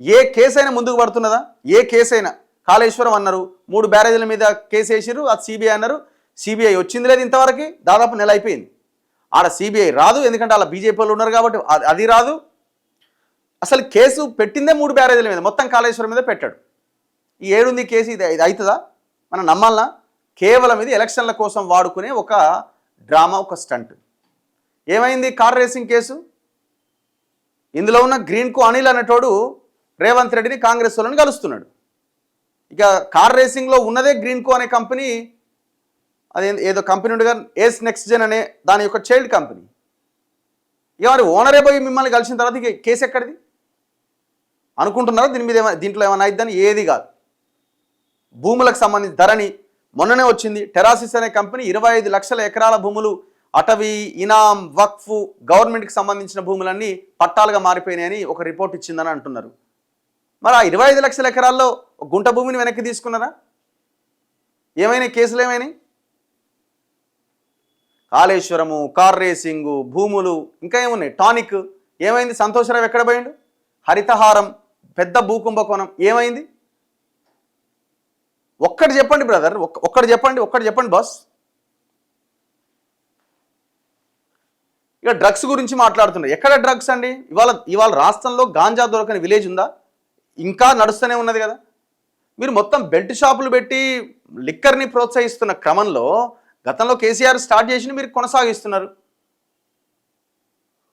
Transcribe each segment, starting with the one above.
ఏ కేసైనా ముందుకు పడుతున్నదా? ఏ కేసైనా కాళేశ్వరం అన్నారు, 3 బ్యారేజీల మీద కేసు వేసిర్రు, అది సిబిఐ అన్నారు. సిబిఐ వచ్చింది లేదు ఇంతవరకు, దాదాపు నెల అయిపోయింది. ఆడ సిబిఐ రాదు, ఎందుకంటే అలా బీజేపీ వాళ్ళు ఉన్నారు కాబట్టి అది రాదు. అసలు కేసు పెట్టిందే 3 బ్యారేజీల మీద, మొత్తం కాళేశ్వరం మీద పెట్టాడు. ఈ ఏడుంది కేసు, ఇది అవుతుందా? మనం నమ్మాలనా? కేవలం ఇది ఎలక్షన్ల కోసం వాడుకునే ఒక డ్రామా, ఒక స్టంట్. ఏమైంది కార్ రేసింగ్ కేసు? ఇందులో ఉన్న గ్రీన్కు అనిల్ అనేటోడు రేవంత్ రెడ్డిని కాంగ్రెస్ వాళ్ళని కలుస్తున్నాడు. ఇక కార్ రేసింగ్లో ఉన్నదే గ్రీన్కో అనే కంపెనీ, అది ఏదో కంపెనీ ఉండగా ఏస్ నెక్స్ట్ జెన్ అనే దాని యొక్క చైల్డ్ కంపెనీ. ఇక మరి ఓనరే పోయి మిమ్మల్ని కలిసిన తర్వాత ఇక కేసు ఎక్కడిది అనుకుంటున్నారా? దీని మీద దీంట్లో ఏమైనా అయిద్దని? ఏది కాదు. భూములకు సంబంధించి ధరణి మొన్ననే వచ్చింది. టెరాసిస్ అనే కంపెనీ 25 లక్షల ఎకరాల భూములు, అటవీ, ఇనాం, వక్ఫ్, గవర్నమెంట్కి సంబంధించిన భూములన్నీ పట్టాలుగా మారిపోయినాయని ఒక రిపోర్ట్ ఇచ్చిందని అంటున్నారు. మరి ఆ 25 లక్షల ఎకరాల్లో గుంట భూమిని వెనక్కి తీసుకున్నారా? ఏమైనాయి కేసులు? ఏమైనాయి? కాళేశ్వరము, కార్ రేసింగు, భూములు, ఇంకా ఏమున్నాయి? టానిక్ ఏమైంది? సంతోషరావు ఎక్కడ పోయిండు? హరితహారం, పెద్ద భూకుంభకోణం ఏమైంది? ఒక్కటి చెప్పండి బ్రదర్, ఒక్కటి చెప్పండి బాస్. ఇక డ్రగ్స్ గురించి మాట్లాడుతున్నారు. ఎక్కడ డ్రగ్స్ అండి? ఇవాళ రాష్ట్రంలో గాంజా దొరకని విలేజ్ ఉందా? ఇంకా నడుస్తూనే ఉన్నది కదా. మీరు మొత్తం బెల్ట్ షాపులు పెట్టి లిక్కర్ని ప్రోత్సహిస్తున్న క్రమంలో గతంలో కేసీఆర్ స్టార్ట్ చేసి మీరు కొనసాగిస్తున్నారు.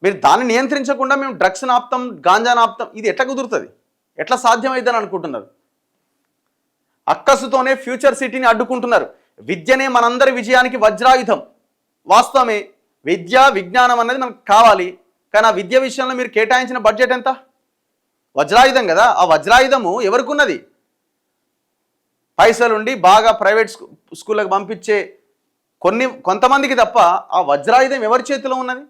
మీరు దాన్ని నియంత్రించకుండా మేము డ్రగ్స్ ఆపుతాం, గాంజా ఆపుతాం, ఇది ఎట్లా కుదురుతుంది? ఎట్లా సాధ్యమైందని అనుకుంటున్నారు? అక్కసుతోనే ఫ్యూచర్ సిటీని అడ్డుకుంటున్నారు. విద్యనే మనందరి విజయానికి వజ్రాయుధం. వాస్తవమే, విద్య విజ్ఞానం అన్నది మనకు కావాలి. కానీ ఆ విద్య విషయంలో మీరు కేటాయించిన బడ్జెట్ ఎంత? వజ్రాయుధం కదా. ఆ వజ్రాయుధము ఎవరికి ఉన్నది? పైసలుండి బాగా ప్రైవేట్ స్కూళ్ళకి పంపించే కొంతమందికి తప్ప ఆ వజ్రాయుధం ఎవరి చేతిలో ఉన్నది?